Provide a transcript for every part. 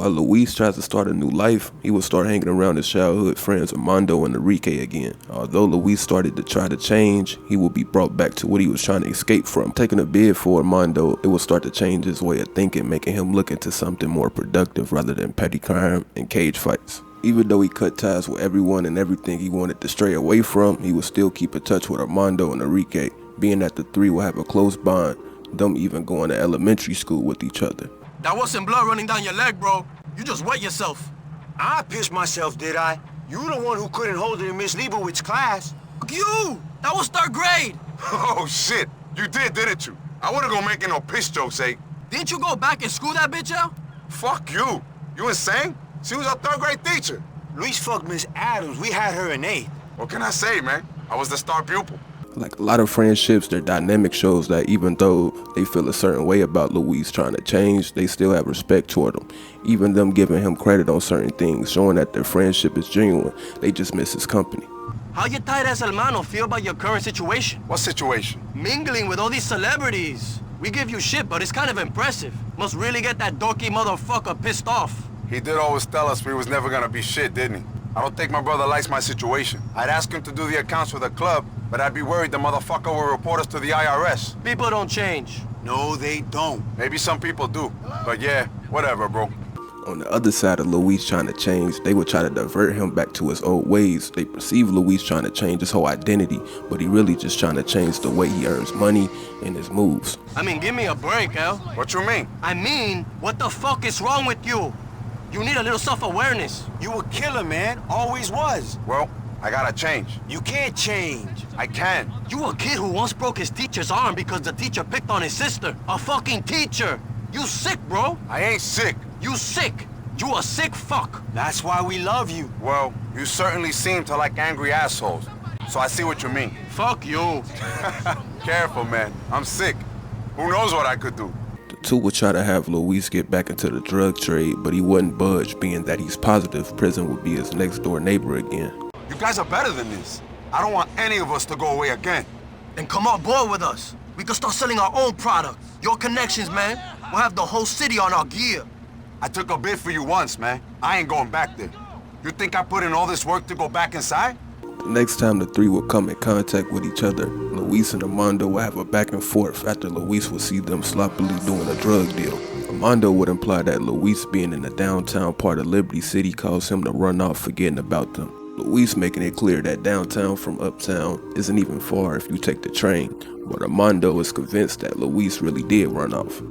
While Luis tries to start a new life, he will start hanging around his childhood friends Armando and Enrique again. Although Luis started to try to change, he will be brought back to what he was trying to escape from. Taking a bid for Armando, it will start to change his way of thinking, making him look into something more productive rather than petty crime and cage fights. Even though he cut ties with everyone and everything he wanted to stray away from, he will still keep in touch with Armando and Enrique, being that the three will have a close bond, them even going to elementary school with each other. That wasn't blood running down your leg, bro. You just wet yourself. I pissed myself, did I? You the one who couldn't hold it in Miss Leibowitz's class. Fuck you! That was third grade! Oh, shit. You didn't you? I wasn't gonna make no piss jokes, eh? Didn't you go back and school that bitch out? Fuck you. You insane? She was our third grade teacher. Luis fucked Miss Adams. We had her in 8th. What can I say, man? I was the star pupil. Like a lot of friendships, their dynamic shows that even though they feel a certain way about Luis trying to change, they still have respect toward him. Even them giving him credit on certain things, showing that their friendship is genuine. They just miss his company. How your tight-ass hermano feel about your current situation? What situation? Mingling with all these celebrities. We give you shit, but it's kind of impressive. Must really get that dorky motherfucker pissed off. He did always tell us we was never gonna be shit, didn't he? I don't think my brother likes my situation. I'd ask him to do the accounts for the club, but I'd be worried the motherfucker will report us to the IRS. People don't change. No, they don't. Maybe some people do, but yeah, whatever, bro. On the other side of Luis trying to change, they would try to divert him back to his old ways. They perceive Luis trying to change his whole identity, but he really just trying to change the way he earns money and his moves. I mean, give me a break, Al. What you mean? I mean, what the fuck is wrong with you? You need a little self-awareness. You a killer, man. Always was. Well, I gotta change. You can't change. I can. You a kid who once broke his teacher's arm because the teacher picked on his sister. A fucking teacher. You sick, bro. I ain't sick. You sick. You a sick fuck. That's why we love you. Well, you certainly seem to like angry assholes, so I see what you mean. Fuck you. Careful, man. I'm sick. Who knows what I could do? The two would try to have Luis get back into the drug trade, but he wouldn't budge, being that he's positive prison would be his next door neighbor again. You guys are better than this. I don't want any of us to go away again. Then come on board with us. We can start selling our own product. Your connections, man. We'll have the whole city on our gear. I took a bid for you once, man. I ain't going back there. You think I put in all this work to go back inside? The next time the three would come in contact with each other, Luis and Armando would have a back and forth after Luis would see them sloppily doing a drug deal. Armando would imply that Luis being in the downtown part of Liberty City caused him to run off forgetting about them. Luis making it clear that downtown from uptown isn't even far if you take the train, but Armando is convinced that Luis really did run off.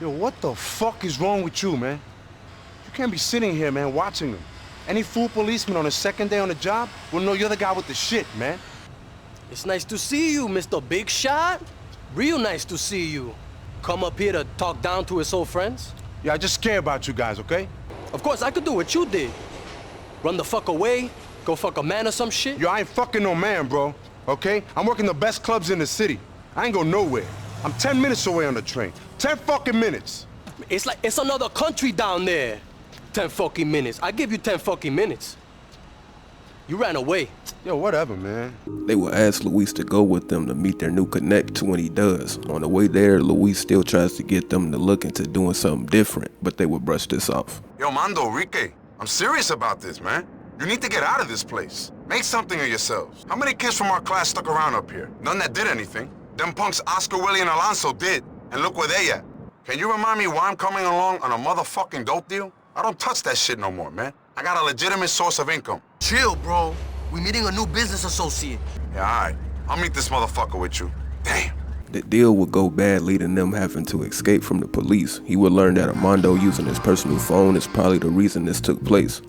Yo, what the fuck is wrong with you, man? You can't be sitting here, man, watching them. Any fool policeman on his second day on the job will know you're the guy with the shit, man. It's nice to see you, Mr. Big Shot. Real nice to see you. Come up here to talk down to his old friends? Yeah, I just care about you guys, okay? Of course, I could do what you did. Run the fuck away, go fuck a man or some shit. Yo, I ain't fucking no man, bro, okay? I'm working the best clubs in the city. I ain't go nowhere. I'm 10 minutes away on the train. 10 fucking minutes. It's like it's another country down there. 10 fucking minutes. I give you 10 fucking minutes. You ran away. Yo, whatever, man. They will ask Luis to go with them to meet their new connect when he does. On the way there, Luis still tries to get them to look into doing something different, but they will brush this off. Yo, Mando, Enrique, I'm serious about this, man. You need to get out of this place. Make something of yourselves. How many kids from our class stuck around up here? None that did anything. Them punks Oscar, Willie, and Alonso did, and look where they at. Can you remind me why I'm coming along on a motherfucking dope deal? I don't touch that shit no more, man. I got a legitimate source of income. Chill, bro. We meeting a new business associate. Yeah, all right. I'll meet this motherfucker with you. Damn. The deal would go bad, leading them having to escape from the police. He would learn that Armando using his personal phone is probably the reason this took place.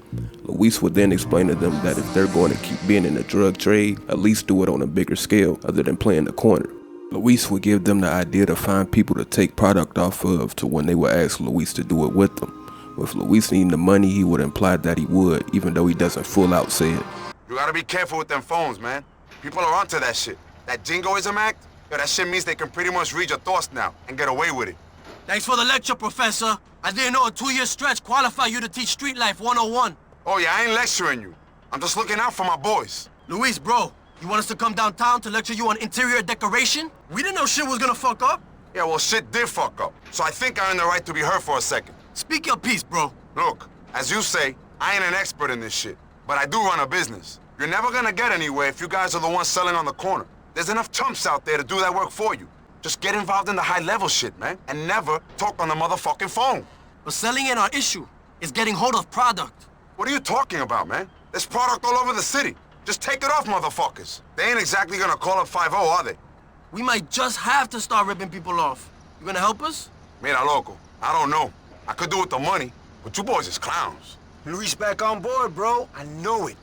Luis would then explain to them that if they're going to keep being in the drug trade, at least do it on a bigger scale other than playing the corner. Luis would give them the idea to find people to take product off of to when they would ask Luis to do it with them. With Luis needing the money, he would imply that he would, even though he doesn't full out say it. You gotta be careful with them phones, man. People are onto that shit. That jingoism act, yo, that shit means they can pretty much read your thoughts now and get away with it. Thanks for the lecture, Professor. I didn't know a 2-year stretch qualified you to teach Street Life 101. Oh yeah, I ain't lecturing you. I'm just looking out for my boys. Luis, bro, you want us to come downtown to lecture you on interior decoration? We didn't know shit was gonna fuck up. Yeah, well, shit did fuck up. So I think I earned the right to be heard for a second. Speak your piece, bro. Look, as you say, I ain't an expert in this shit, but I do run a business. You're never gonna get anywhere if you guys are the ones selling on the corner. There's enough chumps out there to do that work for you. Just get involved in the high-level shit, man, and never talk on the motherfucking phone. But selling ain't our issue. It's getting hold of product. What are you talking about, man? There's product all over the city. Just take it off, motherfuckers. They ain't exactly gonna call up 5-0, are they? We might just have to start ripping people off. You gonna help us? Mira, loco, I don't know. I could do with the money, but you boys is clowns. Luis back on board, bro. I know it.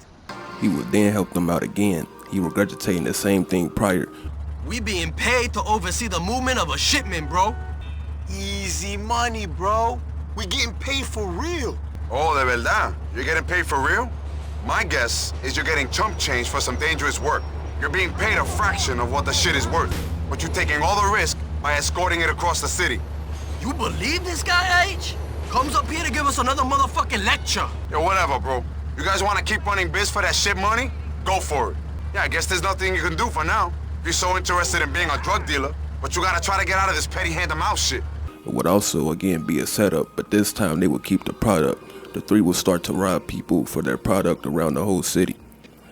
He would then help them out again. He regurgitating the same thing prior. We being paid to oversee the movement of a shipment, bro. Easy money, bro. We getting paid for real. Oh, de verdad? You're getting paid for real? My guess is you're getting chump change for some dangerous work. You're being paid a fraction of what the shit is worth, but you're taking all the risk by escorting it across the city. You believe this guy, H? Comes up here to give us another motherfucking lecture. Yo, whatever, bro. You guys want to keep running biz for that shit money? Go for it. Yeah, I guess there's nothing you can do for now. If you're so interested in being a drug dealer, but you gotta try to get out of this petty hand-to-mouth shit. It would also again be a setup, but this time they would keep the product. The three would start to rob people for their product around the whole city.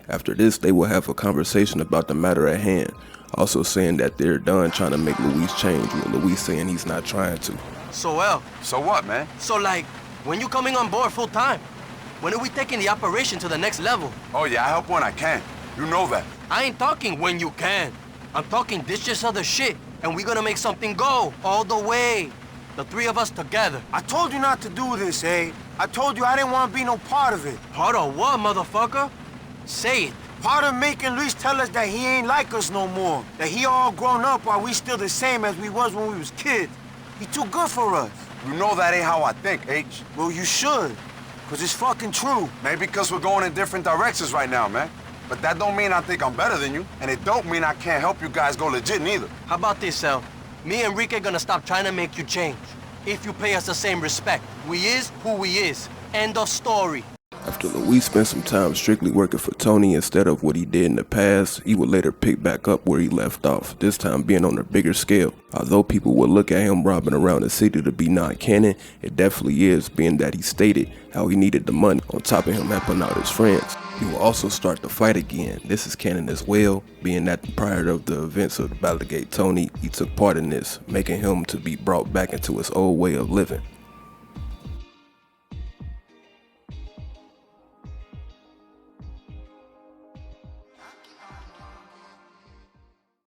After this, they will have a conversation about the matter at hand, also saying that they're done trying to make Luis change, with Luis saying he's not trying to. So, El, So what, man? so like, when you coming on board full time? When are we taking the operation to the next level? Oh yeah, I help when I can. You know that. I ain't talking when you can. I'm talking this just other shit, and we gonna make something go all the way. The three of us together. I told you not to do this, eh? I told you I didn't want to be no part of it. Part of what, motherfucker? Say it. Part of making Luis tell us that he ain't like us no more. That he all grown up while we still the same as we was when we was kids. He too good for us. You know that ain't how I think, H. Well, you should. Cause it's fucking true. Maybe because we're going in different directions right now, man. But that don't mean I think I'm better than you, and it don't mean I can't help you guys go legit neither. How about this, El? Me and Enrique gonna stop trying to make you change. If you pay us the same respect. We is who we is. End of story. After Luis spent some time strictly working for Tony instead of what he did in the past, he would later pick back up where he left off, this time being on a bigger scale. Although people would look at him robbing around the city to be non-canon, it definitely is, being that he stated how he needed the money, on top of him helping out his friends. He will also start the fight again. This is canon as well, being that prior to the events of the Ballergate Tony, he took part in this, making him to be brought back into his old way of living.